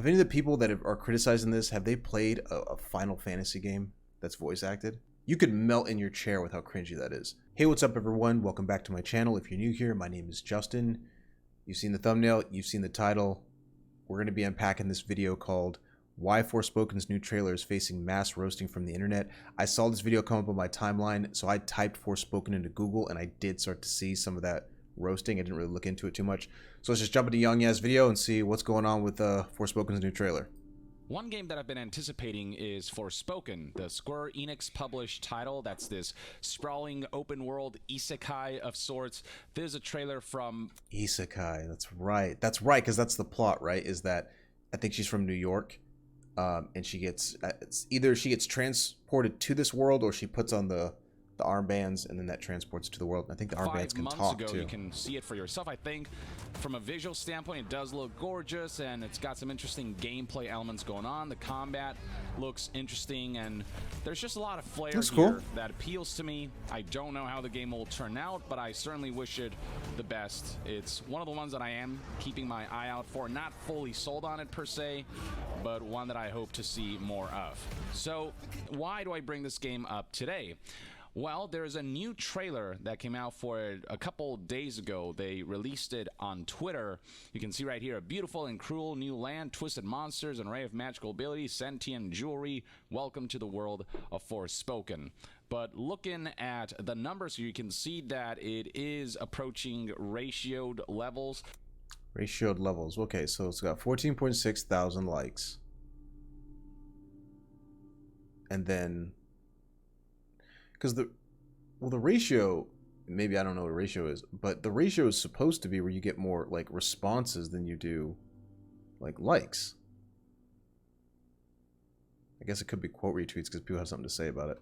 Have any of the people that are criticizing this, have they played a Final Fantasy game that's voice acted? You could melt in your chair with how cringy that is. Hey, what's up everyone? Welcome back to my channel. If you're new here, my name is Justin. You've seen the thumbnail, you've seen the title. We're going to be unpacking this video called Why Forspoken's new trailer is facing mass roasting from the internet. I saw this video come up on my timeline, so I typed Forspoken into Google and I did start to see some of that roasting. I didn't really look into it too much. So let's just jump into Yongyea's video and see what's going on with Forspoken's new trailer. One game that I've been anticipating is Forspoken, the Square-Enix published title. That's this sprawling open world isekai of sorts. There's a trailer from... Isekai, that's right. That's right, because that's the plot, right? Is that I think she's from New York, and she gets... either she gets transported to this world or she puts on the armbands, and then that transports to the world. And I think the armbands can talk, too. 5 months ago, you can see it for yourself. I think from a visual standpoint, it does look gorgeous, and it's got some interesting gameplay elements going on. The combat looks interesting, and there's just a lot of flair here that appeals to me. I don't know how the game will turn out, but I certainly wish it the best. It's one of the ones that I am keeping my eye out for. Not fully sold on it, per se, but one that I hope to see more of. So, why do I bring this game up today? Well, there's a new trailer that came out for it a couple days ago. They released it on Twitter. You can see right here, a beautiful and cruel new land, twisted monsters, an array of magical abilities, sentient jewelry. Welcome to the world of Forspoken. But looking at the numbers, you can see that it is approaching ratioed levels. Ratioed levels. Okay, so it's got 14.6 thousand likes. And then... because the ratio, maybe I don't know what a ratio is, but the ratio is supposed to be where you get more like responses than you do like likes. I guess it could be quote retweets because people have something to say about it.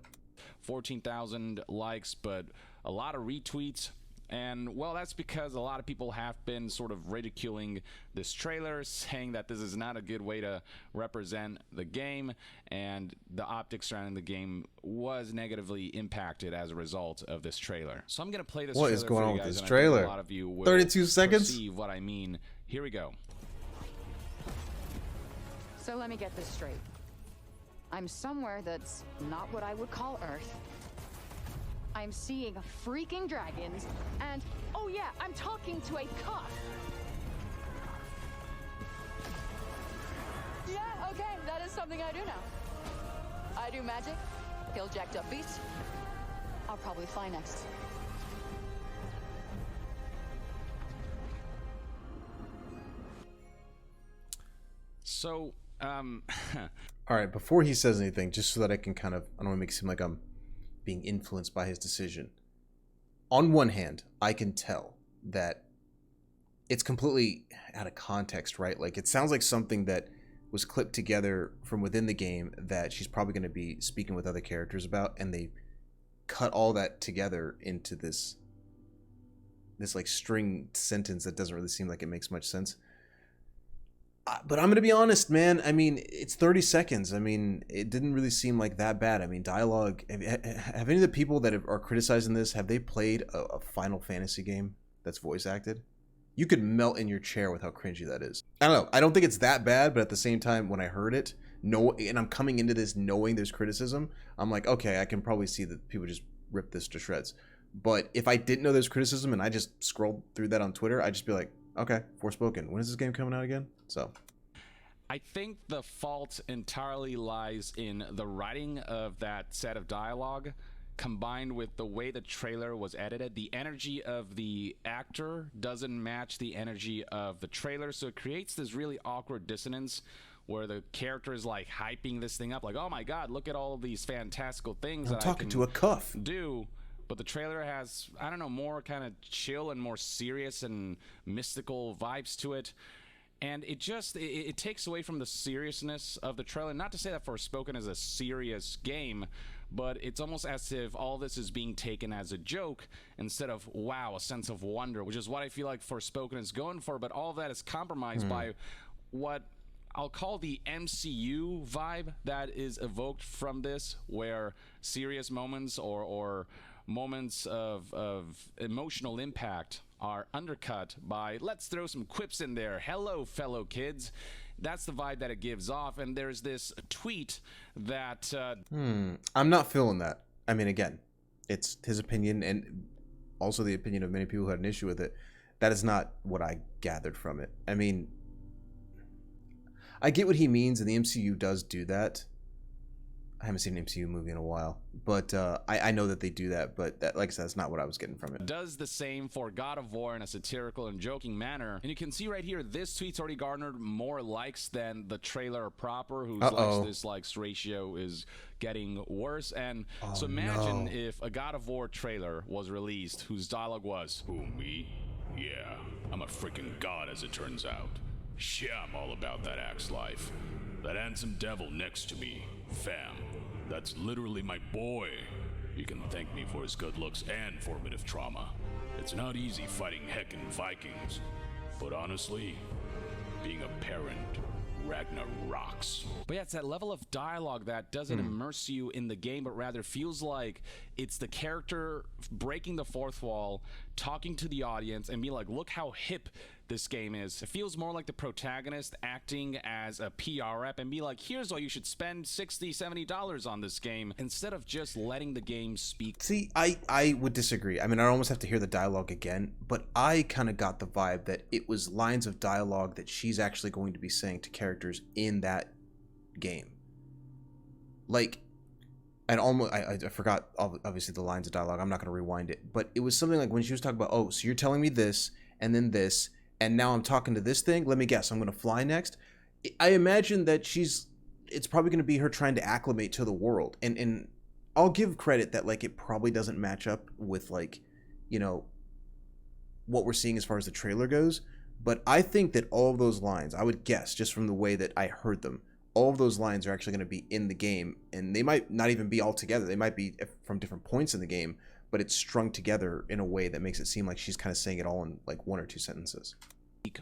14,000 likes, but a lot of retweets. And, well, that's because a lot of people have been sort of ridiculing this trailer, saying that this is not a good way to represent the game, and the optics surrounding the game was negatively impacted as a result of this trailer. So I'm going to play this trailer. What is going on with this and trailer? A lot of you will 32 seconds? perceive what I mean. Here we go. So let me get this straight. I'm somewhere that's not what I would call Earth. I'm seeing freaking dragons, and oh yeah, I'm talking to a cop. Yeah, okay, that is something I do now. I do magic, kill jacked up beasts. I'll probably fly next. So, all right, before he says anything, just so that I can kind of, I don't want to make it seem like I'm being influenced by his decision. On one hand, I can tell that it's completely out of context, right? Like, it sounds like something that was clipped together from within the game that she's probably going to be speaking with other characters about, and they cut all that together into this like string sentence that doesn't really seem like it makes much sense. But I'm going to be honest, man. I mean, it's 30 seconds. I mean, it didn't really seem like that bad. I mean, dialogue. Have any of the people that are criticizing this, have they played a Final Fantasy game that's voice acted? You could melt in your chair with how cringy that is. I don't know. I don't think it's that bad, but at the same time, when I heard it, and I'm coming into this knowing there's criticism, I'm like, okay, I can probably see that people just rip this to shreds. But if I didn't know there's criticism and I just scrolled through that on Twitter, I'd just be like, okay, Forspoken. When is this game coming out again? So, I think the fault entirely lies in the writing of that set of dialogue, combined with the way the trailer was edited. The energy of the actor doesn't match the energy of the trailer, so it creates this really awkward dissonance where the character is like hyping this thing up, like, oh my god, look at all of these fantastical things that I can to a cuff. do. But the trailer has, I don't know, more kind of chill and more serious and mystical vibes to it. And it just, it takes away from the seriousness of the trailer. Not to say that Forspoken is a serious game, but it's almost as if all this is being taken as a joke instead of, wow, a sense of wonder, which is what I feel like Forspoken is going for. But all of that is compromised by what I'll call the MCU vibe that is evoked from this, where serious moments or moments of emotional impact are undercut by, let's throw some quips in there. Hello, fellow kids. That's the vibe that it gives off. And there's this tweet that I'm not feeling that. I mean, again, it's his opinion and also the opinion of many people who had an issue with it. That is not what I gathered from it. I mean, I get what he means, and the MCU does do that. I haven't seen an MCU movie in a while, but I know that they do that, but that, like I said, that's not what I was getting from it. Does the same for God of War in a satirical and joking manner. And you can see right here, this tweet's already garnered more likes than the trailer proper, whose likes ratio is getting worse. And so imagine if a God of War trailer was released whose dialogue was, "Who, me? Yeah, I'm a freaking god as it turns out. Yeah, I'm all about that axe life. That handsome devil next to me, fam, that's literally my boy. He can thank me for his good looks and formative trauma. It's not easy fighting heckin' Vikings, but honestly, being a parent, Ragnar rocks." But yeah, it's that level of dialogue that doesn't immerse you in the game, but rather feels like it's the character breaking the fourth wall, talking to the audience, and be like, look how hip this game is. It feels more like the protagonist acting as a PR rep and be like, here's why you should spend $60, $70 on this game, instead of just letting the game speak. See, I would disagree. I mean, I almost have to hear the dialogue again, but I kind of got the vibe that it was lines of dialogue that she's actually going to be saying to characters in that game. Like, and almost, I forgot, obviously, the lines of dialogue. I'm not going to rewind it, but it was something like when she was talking about, oh, so you're telling me this, and then this, and now I'm talking to this thing. Let me guess, I'm going to fly next. I imagine that it's probably going to be her trying to acclimate to the world. And I'll give credit that, like, it probably doesn't match up with, like, you know, what we're seeing as far as the trailer goes. But I think that all of those lines, I would guess, just from the way that I heard them, all of those lines are actually going to be in the game. And they might not even be all together. They might be from different points in the game, but it's strung together in a way that makes it seem like she's kind of saying it all in like one or two sentences.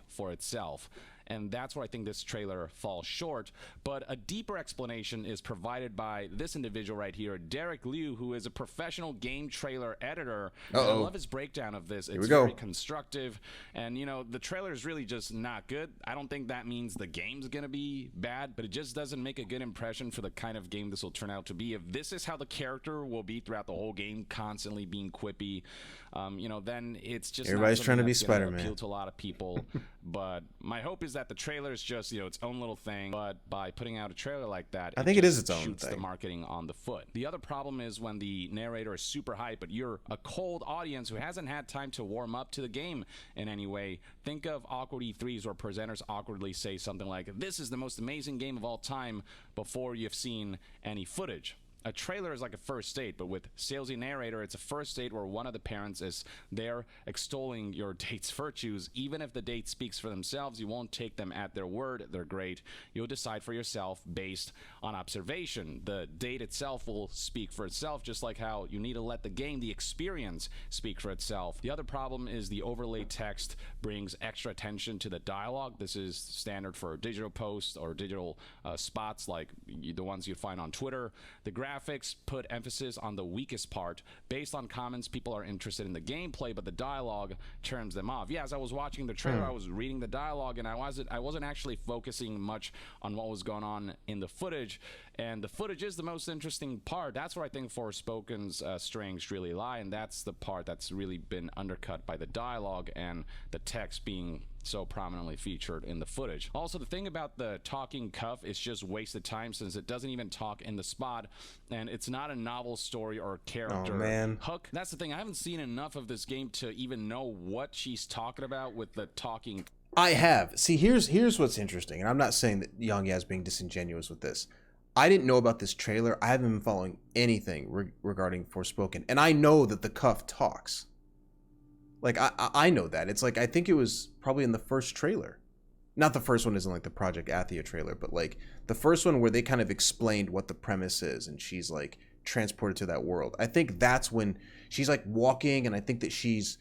For itself. And that's where I think this trailer falls short. But a deeper explanation is provided by this individual right here, Derek Liu, who is a professional game trailer editor. And I love his breakdown of this. It's very constructive. And, you know, the trailer is really just not good. I don't think that means the game's going to be bad, but it just doesn't make a good impression for the kind of game this will turn out to be. If this is how the character will be throughout the whole game, constantly being quippy, you know, then it's just everybody's trying to be Spider-Man. Appeal to a lot of people. But my hope is that the trailer is just, you know, its own little thing. But by putting out a trailer like that, I think it is its own shoots thing. The marketing on the foot. The other problem is when the narrator is super hype, but you're a cold audience who hasn't had time to warm up to the game in any way. Think of awkward E3s where presenters awkwardly say something like, "This is the most amazing game of all time," before you've seen any footage. A trailer is like a first date, but with salesy narrator, it's a first date where one of the parents is there extolling your date's virtues. Even if the date speaks for themselves, you won't take them at their word. They're great. You'll decide for yourself based on observation. The date itself will speak for itself, just like how you need to let the game, the experience, speak for itself. The other problem is the overlay text brings extra attention to the dialogue. This is standard for digital posts or digital spots like the ones you'd find on Twitter. The graphics put emphasis on the weakest part. Based on comments, people are interested in the gameplay, but the dialogue turns them off. Yeah, as I was watching the trailer, I was reading the dialogue, and I wasn't actually focusing much on what was going on in the footage. And the footage is the most interesting part. That's where I think Forspoken's strengths really lie, and that's the part that's really been undercut by the dialogue and the text being so prominently featured in the footage. Also, the thing about the talking cuff is just wasted time, since it doesn't even talk in the spot, and it's not a novel story or character hook. That's the thing. I haven't seen enough of this game to even know what she's talking about with the talking. I have. See, here's what's interesting, and I'm not saying that Yongyea is being disingenuous with this. I didn't know about this trailer. I haven't been following anything regarding Forspoken, and I know that the cuff talks. Like, I know that. It's like, I think it was probably in the first trailer. Not the first one isn't like the Project Athia trailer, but like the first one where they kind of explained what the premise is and she's like transported to that world. I think that's when she's like walking, and I think that she's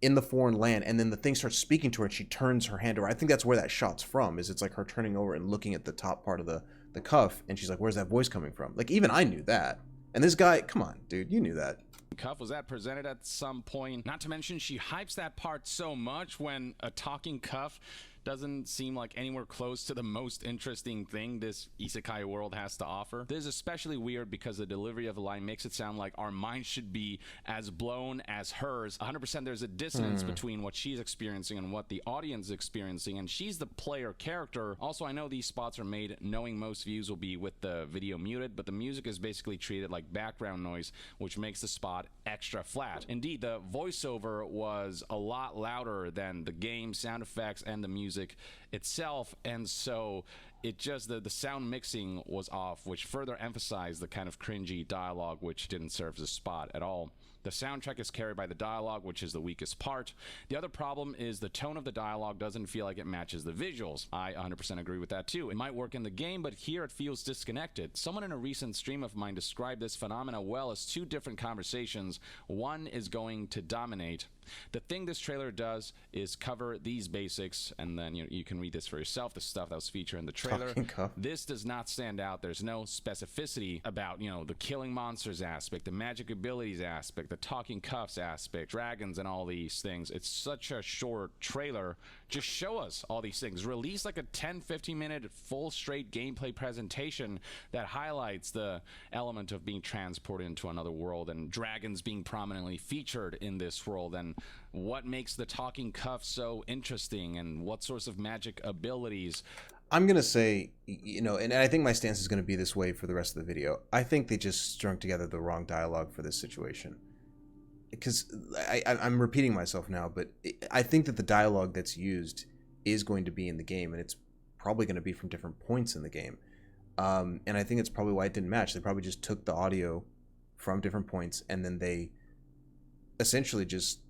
in the foreign land, and then the thing starts speaking to her and she turns her hand over. I think that's where that shot's from, is it's like her turning over and looking at the top part of the cuff, and she's like, where's that voice coming from? Like, even I knew that. And this guy, come on, dude, you knew that. Cuff was that presented at some point. Not to mention, she hypes that part so much when a talking cuff doesn't seem like anywhere close to the most interesting thing this isekai world has to offer. This is especially weird because the delivery of the line makes it sound like our minds should be as blown as hers. 100% there's a dissonance between what she's experiencing and what the audience is experiencing, and she's the player character. Also, I know these spots are made knowing most views will be with the video muted, but the music is basically treated like background noise, which makes the spot extra flat. Indeed, the voiceover was a lot louder than the game sound effects and the music itself, and so it just the sound mixing was off, which further emphasized the kind of cringy dialogue, which didn't serve as a spot at all. The soundtrack is carried by the dialogue, which is the weakest part. The other problem is the tone of the dialogue doesn't feel like it matches the visuals. I 100% agree with that too. It might work in the game, but here it feels disconnected. Someone in a recent stream of mine described this phenomena well as two different conversations. One is going to dominate. The thing this trailer does is cover these basics, and then you can read this for yourself, the stuff that was featured in the trailer. This does not stand out. There's no specificity about, the killing monsters aspect, the magic abilities aspect, the talking cuffs aspect, dragons, and all these things. It's such a short trailer. Just show us all these things. Release like a 10-15 minute full straight gameplay presentation that highlights the element of being transported into another world and dragons being prominently featured in this world, and what makes the talking cuff so interesting, and what sorts of magic abilities. I'm going to say, and I think my stance is going to be this way for the rest of the video. I think they just strung together the wrong dialogue for this situation. Because I'm repeating myself now, but I think that the dialogue that's used is going to be in the game, and it's probably going to be from different points in the game. And I think it's probably why it didn't match. They probably just took the audio from different points, and then they essentially just,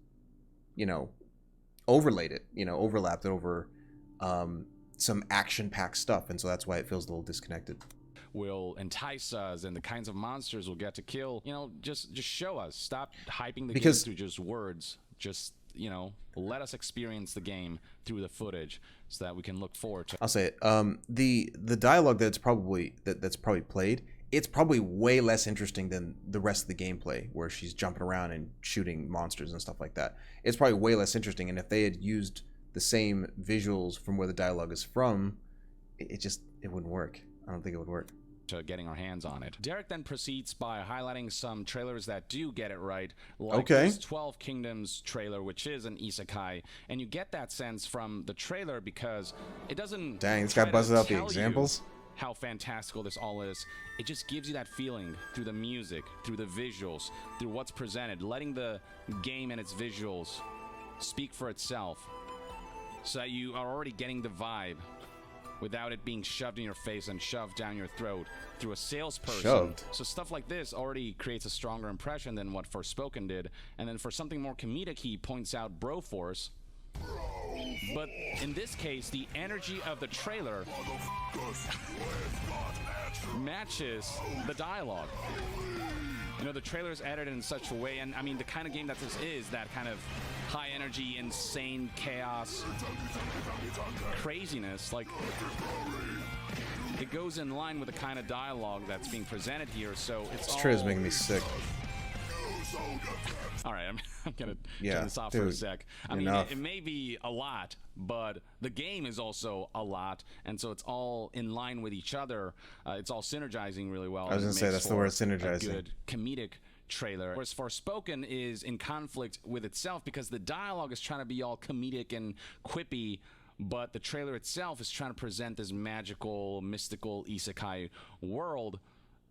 overlaid it, overlapped it over some action-packed stuff, and so that's why it feels a little disconnected. Will entice us, and the kinds of monsters we'll get to kill. Just show us. Stop hyping the game through just words. Just let us experience the game through the footage, so that we can look forward to. I'll say it. The dialogue that's probably played, it's probably way less interesting than the rest of the gameplay, where she's jumping around and shooting monsters and stuff like that. It's probably way less interesting, and if they had used the same visuals from where the dialogue is from, it wouldn't work. I don't think it would work. To getting our hands on it. Derek then proceeds by highlighting some trailers that do get it right, like this 12 Kingdoms trailer, which is an isekai, and you get that sense from the trailer because it doesn't. Dang, this guy buzzed out the examples. How fantastical this all is. It just gives you that feeling through the music, through the visuals, through what's presented, letting the game and its visuals speak for itself, so that you are already getting the vibe without it being shoved in your face and shoved down your throat through a salesperson. So stuff like this already creates a stronger impression than what Forspoken did. And then for something more comedic, he points out Broforce. But in this case, the energy of the trailer matches the dialogue. The trailer is edited in such a way, and I mean, the kind of game that this is, that kind of high energy, insane chaos, craziness, like, it goes in line with the kind of dialogue that's being presented here, so it's this trailer's making me sick. All right, I'm gonna turn this off for a sec. I mean, it may be a lot, but the game is also a lot, and so it's all in line with each other. It's all synergizing really well. I was gonna say that's the word, synergizing. A good comedic trailer. Whereas Forspoken is in conflict with itself because the dialogue is trying to be all comedic and quippy, but the trailer itself is trying to present this magical, mystical isekai world.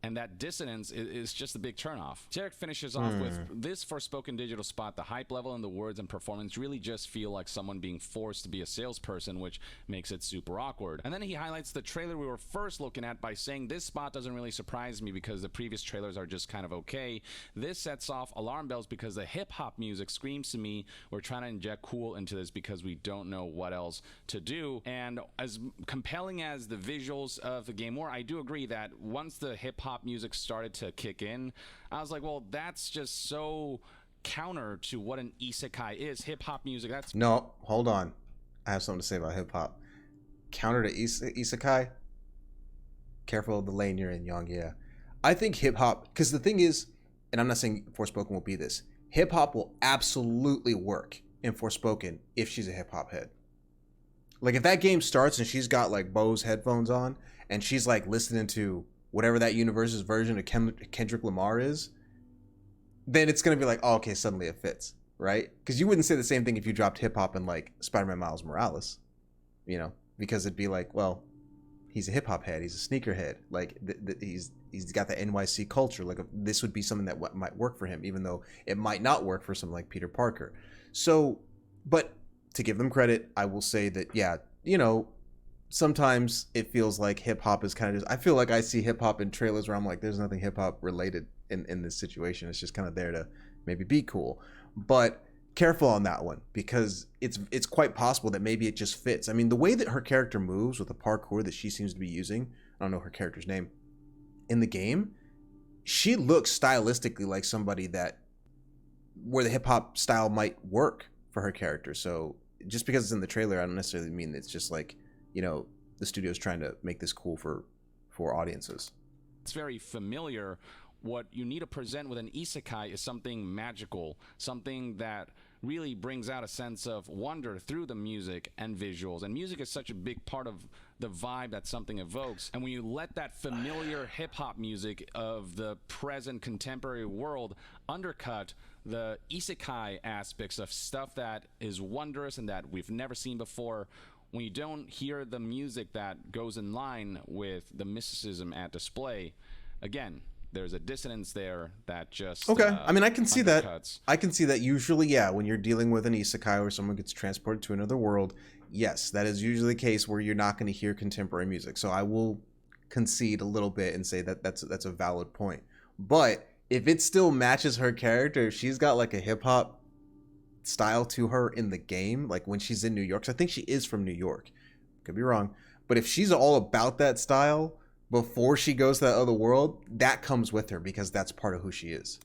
And that dissonance is just a big turnoff. Derek finishes off with this Forspoken digital spot. The hype level and the words and performance really just feel like someone being forced to be a salesperson, which makes it super awkward. And then he highlights the trailer we were first looking at by saying this spot doesn't really surprise me because the previous trailers are just kind of okay. This sets off alarm bells because the hip-hop music screams to me we're trying to inject cool into this because we don't know what else to do. And as compelling as the visuals of the game were, I do agree that once the hip-hop music started to kick in, I was like, well, that's just so counter to what an isekai is. Hip-hop music, that's... No, hold on. I have something to say about hip-hop. Counter to isekai? Careful of the lane you're in, Yongyea. I think hip-hop... Because the thing is, and I'm not saying Forspoken will be this, hip-hop will absolutely work in Forspoken if she's a hip-hop head. Like if that game starts and she's got like Bose headphones on and she's like listening to whatever that universe's version of Kendrick Lamar is, then it's gonna be like, oh, okay, suddenly it fits, right? Because you wouldn't say the same thing if you dropped hip hop in like Spider-Man Miles Morales, you know, because it'd be like, well, he's a hip hop head, he's a sneaker head, like he's got the NYC culture. Like this would be something that might work for him, even though it might not work for someone like Peter Parker. So, but to give them credit, I will say that yeah, you know, sometimes it feels like hip hop is kind of just, I feel like I see hip hop in trailers where I'm like, there's nothing hip hop related in this situation. It's just kind of there to maybe be cool. But careful on that one, because it's quite possible that maybe it just fits. I mean, the way that her character moves with the parkour that she seems to be using, I don't know her character's name, in the game, she looks stylistically like somebody that where the hip hop style might work for her character. So just because it's in the trailer, I don't necessarily mean it's just like, you know, the studio's trying to make this cool for audiences. It's very familiar. What you need to present with an isekai is something magical, something that really brings out a sense of wonder through the music and visuals. And music is such a big part of the vibe that something evokes. And when you let that familiar hip-hop music of the present contemporary world undercut the isekai aspects of stuff that is wondrous and that we've never seen before, when you don't hear the music that goes in line with the mysticism at display, again, there's a dissonance there that just okay. I mean, I can see that. undercuts. I can see that usually, yeah, when you're dealing with an isekai or someone gets transported to another world, yes, that is usually the case where you're not going to hear contemporary music. So I will concede a little bit and say that that's a valid point. But if it still matches her character, if she's got like a hip hop style to her in the game, like when she's in New York, 'cause I think she is from New York, could be wrong, but if she's all about that style before she goes to that other world, that comes with her because that's part of who she is.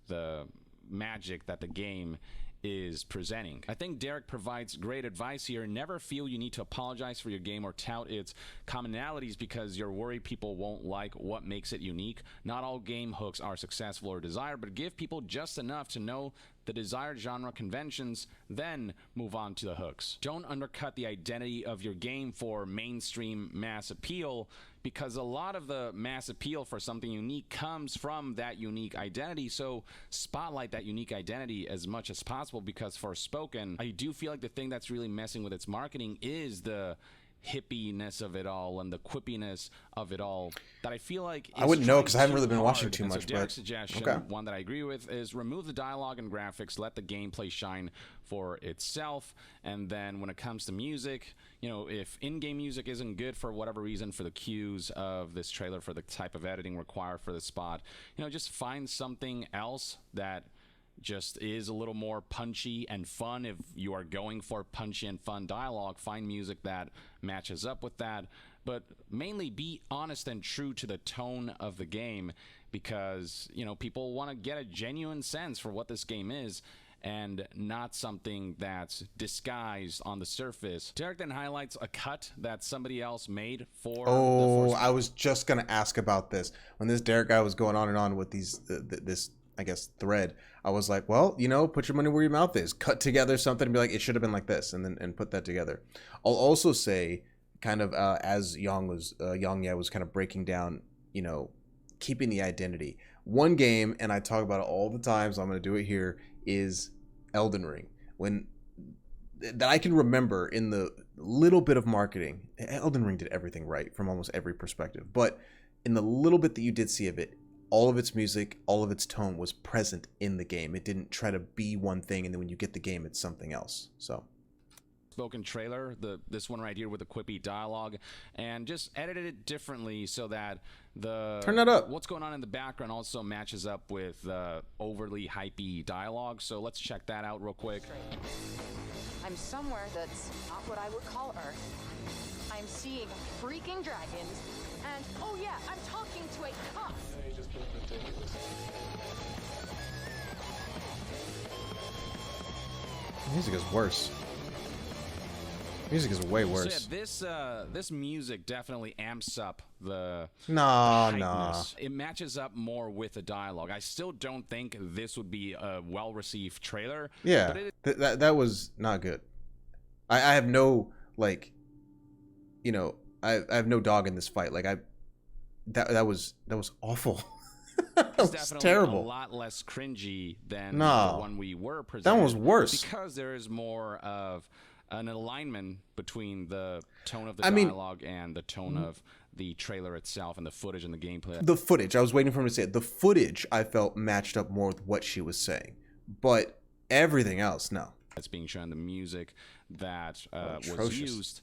The magic that the game is presenting. I think Derek provides great advice here. Never feel you need to apologize for your game or tout its commonalities because you're worried people won't like what makes it unique. Not all game hooks are successful or desired, but give people just enough to know the desired genre conventions, then move on to the hooks. Don't undercut the identity of your game for mainstream mass appeal, because a lot of the mass appeal for something unique comes from that unique identity. So spotlight that unique identity as much as possible, because Forspoken, I do feel like the thing that's really messing with its marketing is the hippiness of it all and the quippiness of it all that I feel like I wouldn't know because I haven't really been watching too much. So Derek's suggestion, one that I agree with, is remove the dialogue and graphics, let the gameplay shine for itself. And then when it comes to music, you know, if in-game music isn't good for whatever reason for the cues of this trailer, for the type of editing required for the spot, you know, just find something else that just is a little more punchy and fun. If you are going for punchy and fun dialogue, find music that matches up with that. But mainly be honest and true to the tone of the game, because, you know, people want to get a genuine sense for what this game is and not something that's disguised on the surface. Derek then highlights a cut that somebody else made for I was just going to ask about this. When this Derek guy was going on and on with these this I guess thread, I was like, well, you know, put your money where your mouth is. Cut together something and be like, it should have been like this, and put that together. I'll also say, kind of as Yongyea was kind of breaking down, you know, keeping the identity. One game, and I talk about it all the time, so I'm going to do it here, is Elden Ring. When that I can remember in the little bit of marketing, Elden Ring did everything right from almost every perspective. But in the little bit that you did see of it, all of its music, all of its tone was present in the game. It didn't try to be one thing, and then when you get the game, it's something else. So, spoken trailer, this one right here with the quippy dialogue, and just edited it differently so that turn that up. What's going on in the background also matches up with overly hypey dialogue. So let's check that out real quick. I'm somewhere that's not what I would call Earth. I'm seeing freaking dragons, and oh yeah, I'm talking to a cop. Music is worse. Music is way worse. So yeah, this music definitely amps up the Nah. It matches up more with the dialogue. I still don't think this would be a well-received trailer. Yeah, but that was not good. I have no Like, you know, I have no dog in this fight. Like that was awful. That was definitely terrible. A lot less cringy than No. the one we were presented. That one was worse. Because there is more of an alignment between the tone of the dialogue and the tone of the trailer itself and the footage and the gameplay. The footage, I was waiting for him to say it. The footage, I felt, matched up more with what she was saying. But everything else, no. That's being shown, the music that was Atrocious. used.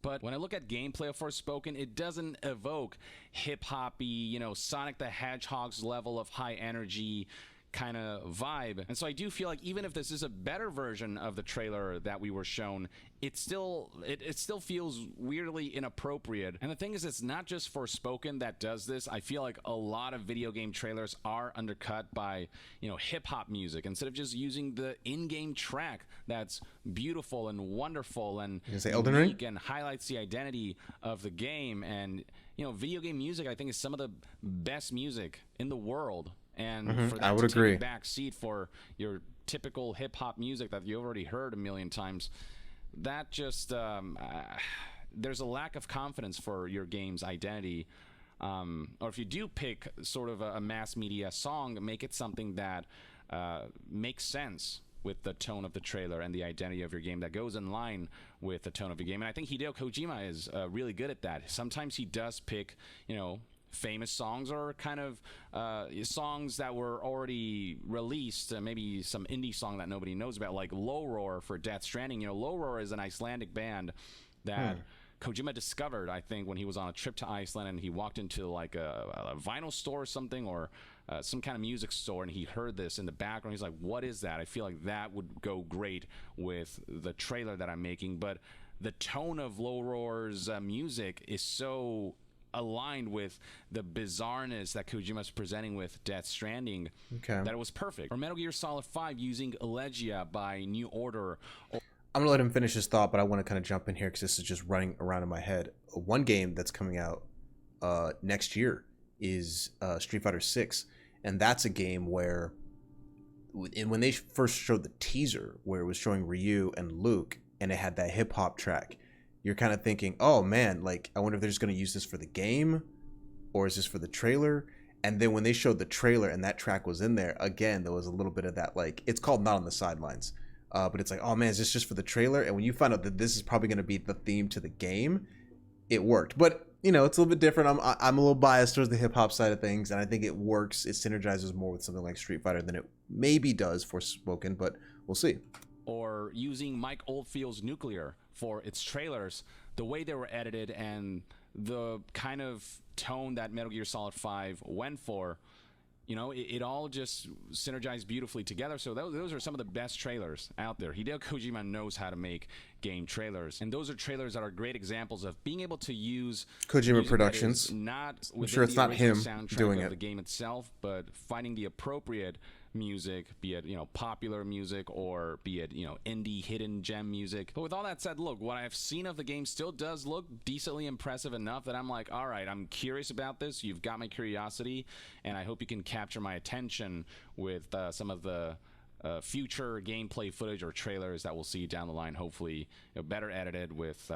But when I look at gameplay of Forspoken, it doesn't evoke hip-hoppy, you know, Sonic the Hedgehog's level of high energy kind of vibe. And so I do feel like even if this is a better version of the trailer that we were shown, it still feels weirdly inappropriate. And the thing is, it's not just Forspoken that does this. I feel like a lot of video game trailers are undercut by, you know, hip-hop music instead of just using the in-game track that's beautiful and wonderful and unique and highlights the identity of the game. And, you know, video game music, I think, is some of the best music in the world. And for that to take a back seat for your typical hip-hop music that you've already heard a million times, that just there's a lack of confidence for your game's identity. Or if you do pick sort of a mass media song, make it something that makes sense with the tone of the trailer and the identity of your game, that goes in line with the tone of your game. And I think Hideo Kojima is really good at that. Sometimes he does pick, you know, famous songs or kind of songs that were already released, maybe some indie song that nobody knows about, like Low Roar for Death Stranding. You know, Low Roar is an Icelandic band that Kojima discovered, I think, when he was on a trip to Iceland, and he walked into like a vinyl store or something, or some kind of music store, and he heard this in the background. He's like, what is that? I feel like that would go great with the trailer that I'm making. But the tone of Low Roar's music is so aligned with the bizarreness that Kojima's presenting with Death Stranding, that it was perfect. Or Metal Gear Solid 5 using Elegia by New Order. I'm gonna let him finish his thought, but I want to kind of jump in here because this is just running around in my head. One game that's coming out next year is Street Fighter 6, and that's a game where, when they first showed the teaser where it was showing Ryu and Luke, and it had that hip hop track, you're kind of thinking, oh man, like, I wonder if they're just going to use this for the game, or is this for the trailer? And then when they showed the trailer and that track was in there, again, there was a little bit of that, like, it's called Not on the Sidelines. But it's like, oh man, is this just for the trailer? And when you find out that this is probably going to be the theme to the game, it worked. But, you know, it's a little bit different. I'm a little biased towards the hip-hop side of things, and I think it works. It synergizes more with something like Street Fighter than it maybe does for Forspoken, but we'll see. Or using Mike Oldfield's Nuclear for its trailers, the way they were edited and the kind of tone that Metal Gear Solid 5 went for, you know, it all just synergized beautifully together. So those are some of the best trailers out there. Hideo Kojima knows how to make game trailers, and those are trailers that are great examples of being able to use Kojima Productions. Not I'm sure it's not him doing it. The game itself, but finding the appropriate music, be it, you know, popular music, or be it, you know, indie hidden gem music. But with all that said, look, what I've seen of the game still does look decently impressive enough that I'm like, all right, I'm curious about this. You've got my curiosity, and I hope you can capture my attention with some of the future gameplay footage or trailers that we'll see down the line, hopefully, you know, better edited with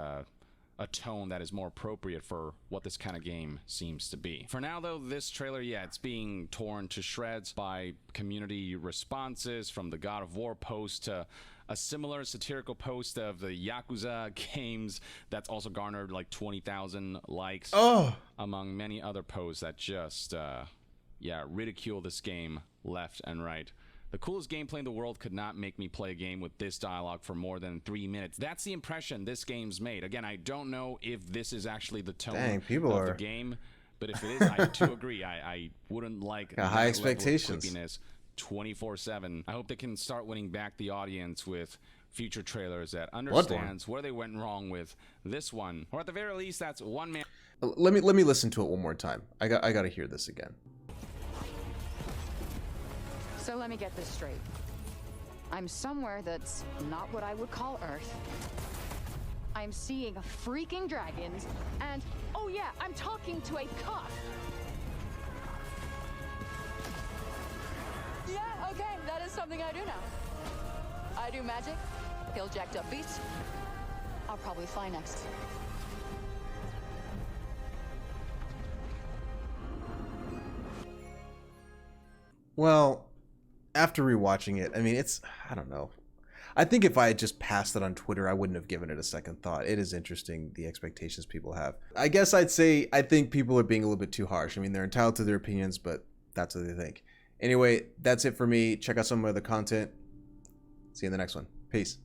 a tone that is more appropriate for what this kind of game seems to be. For now, though, this trailer, yeah, it's being torn to shreds by community responses, from the God of War post to a similar satirical post of the Yakuza games that's also garnered like 20,000 likes, among many other posts that just, ridicule this game left and right. The coolest gameplay in the world could not make me play a game with this dialogue for more than 3 minutes. That's the impression this game's made. Again, I don't know if this is actually the tone of the game, but if it is, I do agree. I wouldn't like high expectations. 24/7. I hope they can start winning back the audience with future trailers that understands where they went wrong with this one, or at the very least, that's one man. Let me listen to it one more time. I got to hear this again. So let me get this straight. I'm somewhere that's not what I would call Earth. I'm seeing freaking dragons, and oh yeah, I'm talking to a cop. Yeah, okay, that is something I do now. I do magic, kill jacked up beasts. I'll probably fly next. Well, after rewatching it, I mean, I don't know. I think if I had just passed it on Twitter, I wouldn't have given it a second thought. It is interesting, the expectations people have. I guess I'd say I think people are being a little bit too harsh. I mean, they're entitled to their opinions, but that's what they think. Anyway, that's it for me. Check out some of my other content. See you in the next one. Peace.